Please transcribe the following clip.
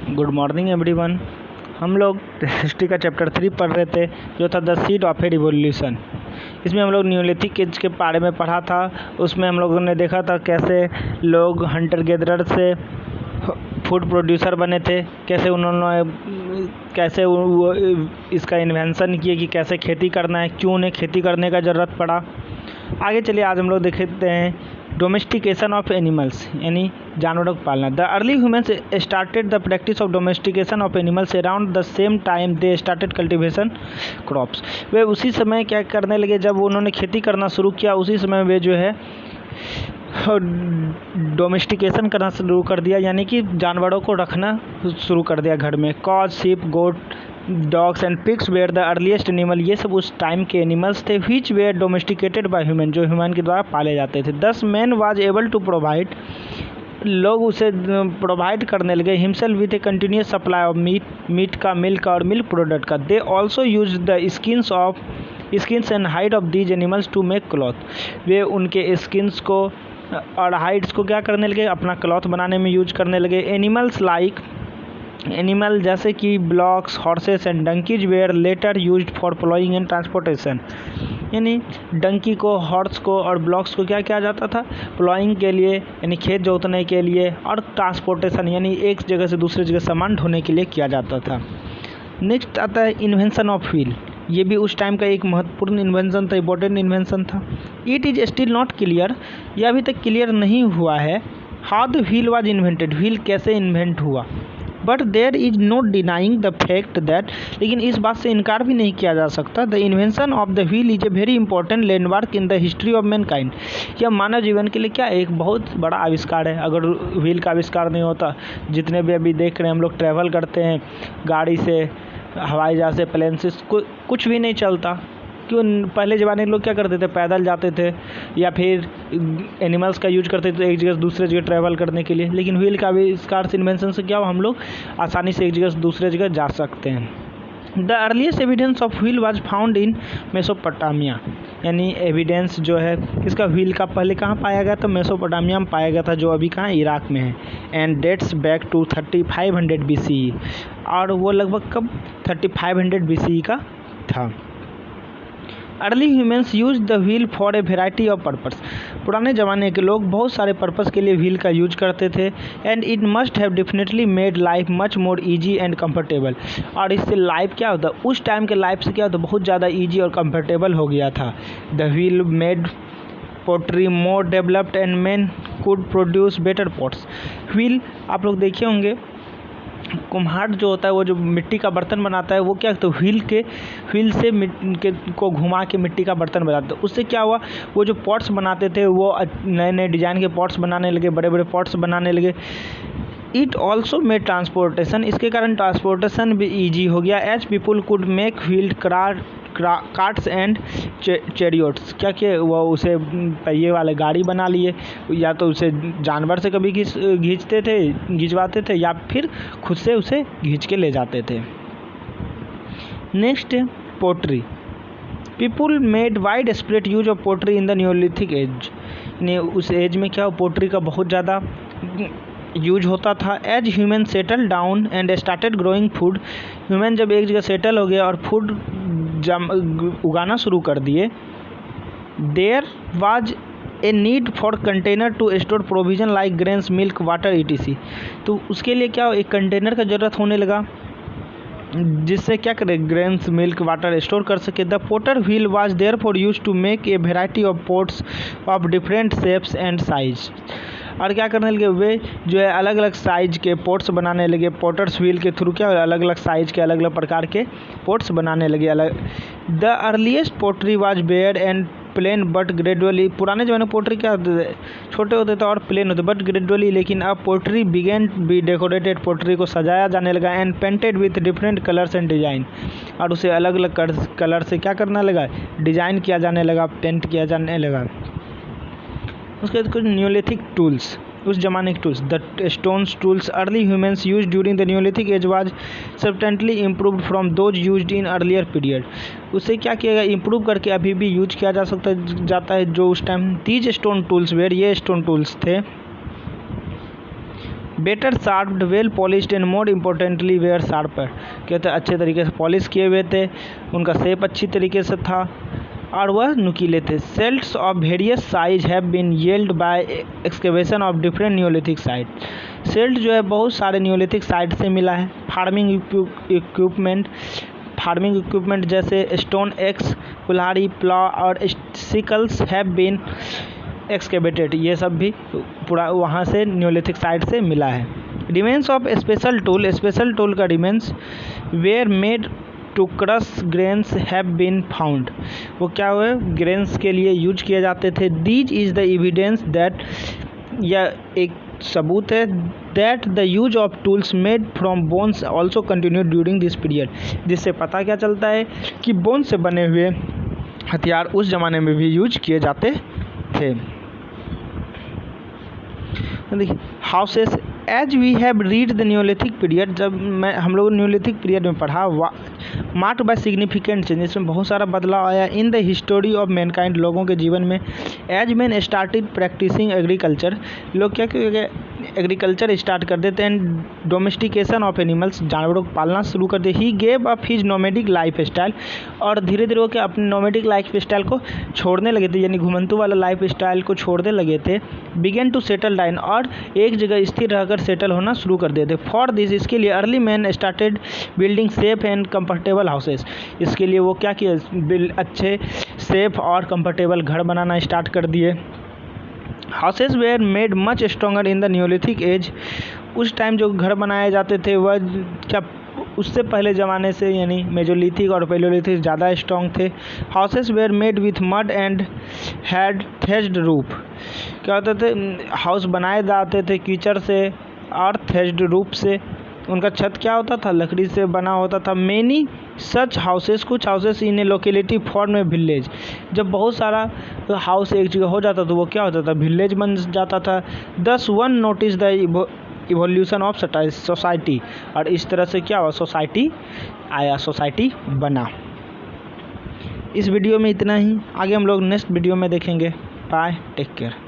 Good morning everyone. हम लोग history का चैप्टर 3 पढ़ रहे थे जो था the seed of A revolution. इसमें हम लोग न्यूलिथिक एज के बारे में पढ़ा था। उसमें हम लोगों ने देखा था कैसे लोग हंटर गैदरर से फूड प्रोड्यूसर बने थे, कैसे उन्होंने वो इसका इन्वेंशन किए कि कैसे खेती करना है, क्यों उन्हें खेती करने का ज़रूरत पड़ा। आगे चलिए आज हम लोग देखते हैं डोमेस्टिकेशन ऑफ एनिमल्स, यानी जानवरों को पालना। The early humans started the practice of domestication of animals around the same time they started cultivation crops. वे उसी समय क्या करने लगे, जब उन्होंने खेती करना शुरू किया उसी समय वे जो है डोमेस्टिकेशन करना शुरू कर दिया, यानी कि जानवरों को रखना शुरू कर दिया घर में। Cows, sheep, goat, dogs and pigs were the earliest animal, ये सब उस टाइम के एनिमल्स थे which were domesticated by human, जो ह्यूमन के द्वारा पाले जाते थे। 10 man was able to provide, लोग उसे प्रोवाइड करने लगे himself with a continuous supply of meat का, मिल्क और मिल्क प्रोडक्ट का। They also use the skins and hide of these animals to make cloth. वे उनके स्किन्स को और हाइड्स को क्या करने लगे, अपना क्लॉथ बनाने में यूज करने लगे। एनिमल जैसे कि bullocks, horses and donkeys were later used for ploughing and transportation, यानी डंकी को, हॉर्स को और ब्लॉक्स को क्या किया जाता था, प्लॉइंग के लिए यानी खेत जोतने के लिए, और ट्रांसपोर्टेशन यानी एक जगह से दूसरी जगह सामान ढोने के लिए किया जाता था। नेक्स्ट आता है इन्वेंशन ऑफ व्हील। ये भी उस टाइम का एक महत्वपूर्ण इन्वेंशन था, इंपॉर्टेंट इन्वेंशन था। It is still not clear, यह अभी तक क्लियर नहीं हुआ है how the wheel was invented, wheel कैसे इन्वेंट हुआ। But there is no denying the fact that, लेकिन इस बात से इनकार भी नहीं किया जा सकता, the invention of the wheel is a very important landmark in the history of Mankind. यह मानव जीवन के लिए क्या एक बहुत बड़ा आविष्कार है। अगर व्हील का आविष्कार नहीं होता, जितने भी अभी देख रहे हैं हम लोग ट्रैवल करते हैं गाड़ी से, हवाई जहाज से, प्लेन से, कुछ भी नहीं चलता। क्यों? पहले ज़माने के लोग क्या करते थे, पैदल जाते थे या फिर एनिमल्स का यूज करते थे एक जगह से दूसरे जगह ट्रैवल करने के लिए। लेकिन व्हील का आविष्कार से, इन्वेंशन से क्या हुआ, हम लोग आसानी से एक जगह से दूसरे जगह जा सकते हैं। The earliest evidence of wheel was found in Mesopotamia, यानी एविडेंस जो है किसका, व्हील का पहले कहाँ पाया गया था, मेसोपोटामिया में पाया गया था, जो अभी कहाँ, इराक में है। And dates back to 3500 BCE, और वो लगभग कब, 3500 BCE का था। Early humans use the wheel for a variety of purpose. पुराने ज़माने के लोग बहुत सारे पर्पस के लिए व्हील का यूज करते थे। And it must have definitely made life much more easy and comfortable, और इससे लाइफ क्या होता, उस टाइम के लाइफ से क्या होता, बहुत ज़्यादा ईजी और कम्फर्टेबल हो गया था। The wheel made pottery more developed and man could produce better pots. Wheel आप लोग देखे होंगे, कुम्हार जो होता है वो जो मिट्टी का बर्तन बनाता है, वो क्या तो व्हील से को घुमा के मिट्टी का बर्तन बनाते हैं। उससे क्या हुआ, वो जो पॉट्स बनाते थे वो नए नए डिजाइन के पॉट्स बनाने लगे, बड़े बड़े पॉट्स बनाने लगे। इट ऑल्सो में ट्रांसपोर्टेशन, इसके कारण ट्रांसपोर्टेशन भी ईजी हो गया। As people could make wheeled carts and chariots, क्या किए वो, उसे पहिए वाले गाड़ी बना लिए, या तो उसे जानवर से कभी घिंचवाते थे या फिर खुद से उसे खींच के ले जाते थे। Next pottery. People made widespread use of pottery in the neolithic age, ने उस एज में क्या पोट्री का बहुत ज़्यादा यूज होता था। As human settle down and started growing food, human जब एक जगह सेटल हो गया और फूड उगाना शुरू कर दिए, there was a need for container to store provision like grains, milk, water etc। तो उसके लिए क्या एक कंटेनर का ज़रूरत होने लगा, जिससे क्या करे, ग्रेन्स, मिल्क, वाटर स्टोर कर सके। The potter wheel was there for use to make a variety of pots of different shapes and size, और क्या करने लगे, वे जो है अलग अलग साइज के पोट्स बनाने लगे। पोटर्स व्हील के थ्रू क्या अलग अलग साइज के, अलग अलग प्रकार के पोट्स बनाने लगे अलग। The earliest pottery was bare and plain but gradually, पुराने ज़माने में पोट्री क्या होते थे, छोटे होते थे और प्लेन होते, बट ग्रेजुअली, लेकिन अब pottery began be decorated, pottery को सजाया जाने लगा। And painted with different colours and design, और उसे अलग अलग कलर से क्या करना लगा, डिज़ाइन किया जाने लगा, पेंट किया जाने लगा। उसके बाद कुछ न्यूलिथिक टूल्स, उस जमाने के tools. The stones tools early humans use during the neolithic age was substantially improved from those used in earlier period. उससे क्या किया गया, इम्प्रूव करके अभी भी यूज किया जाता है जो उस time. These stone tools were, ये स्टोन टूल्स थे better sharped, well polished and more importantly were sharper, कहते अच्छे तरीके से पॉलिश किए हुए थे, उनका शेप अच्छी तरीके से था और वह नुकीले थे। Celts of various size have been yield by excavation of different neolithic site. Celt जो है बहुत सारे न्यूलिथिक साइट से मिला है। फार्मिंग इक्विपमेंट जैसे स्टोन एक्स, कुल्हाड़ी, प्ला और सिकल्स हैव बीन एक्सकेवेटेड, ये सब भी पूरा वहाँ से न्यूलिथिक साइट से मिला है। रिमेन्स ऑफ स्पेशल टूल का remains were made to crush grains have been found, वो क्या हुए ग्रेन्स के लिए यूज किए जाते थे। These is the evidence that, यह एक सबूत है, that the use of tools made from bones also continue during this period, जिससे पता क्या चलता है कि बोन से बने हुए हथियार उस ज़माने में भी यूज किए जाते थे। देखिए houses, as we have read the neolithic period, जब हम लोग न्यूलिथिक पीरियड में पढ़ा, मार्क्ड बाय सिग्निफिकेंट चेंज, इसमें बहुत सारा बदलाव आया in the history of mankind, लोगों के जीवन में। As man started practising agriculture, लोग क्या एग्रीकल्चर स्टार्ट कर देते हैं। डोमेस्टिकेशन ऑफ एनिमल्स, जानवरों को पालना शुरू कर दिए। He gave up his nomadic life style, और धीरे धीरे वो क्या अपने नोमेडिक लाइफ स्टाइल को छोड़ने लगे थे, यानी घुमंतु वाला लाइफ स्टाइल को छोड़ने लगे थे। बिगेन टू सेटल डाउन, और एक जगह स्थिर रहकर सेटल होना शुरू कर दिए थे। फॉर दिस, इसके लिए early man started building safe and comfortable houses, इसके लिए वो क्या किए अच्छे सेफ और कंफर्टेबल घर बनाना स्टार्ट कर दिए। Houses were made much stronger in the neolithic as, उस टाइम जो घर बनाए जाते थे वह क्या उससे पहले ज़माने से यानी मेजोलिथिक और पेलोलिथिक ज़्यादा स्ट्रॉन्ग थे। Houses were made with mud and had thatched roof, क्या होते थे हाउस बनाए जाते थे कीचड़ से और थेस्ड रूफ से, उनका छत क्या होता था लकड़ी से बना होता था। मेनी सच हाउसेस, कुछ हाउसेस इन ए लोकेलिटी फॉर्म ए विलेज, जब बहुत सारा हाउस एक जगह हो जाता तो वो क्या होता था विलेज बन जाता था। दस one notice the evolution of society, और इस तरह से क्या हुआ सोसाइटी आया, सोसाइटी बना। इस वीडियो में इतना ही, आगे हम लोग नेक्स्ट वीडियो में देखेंगे। Bye, take care.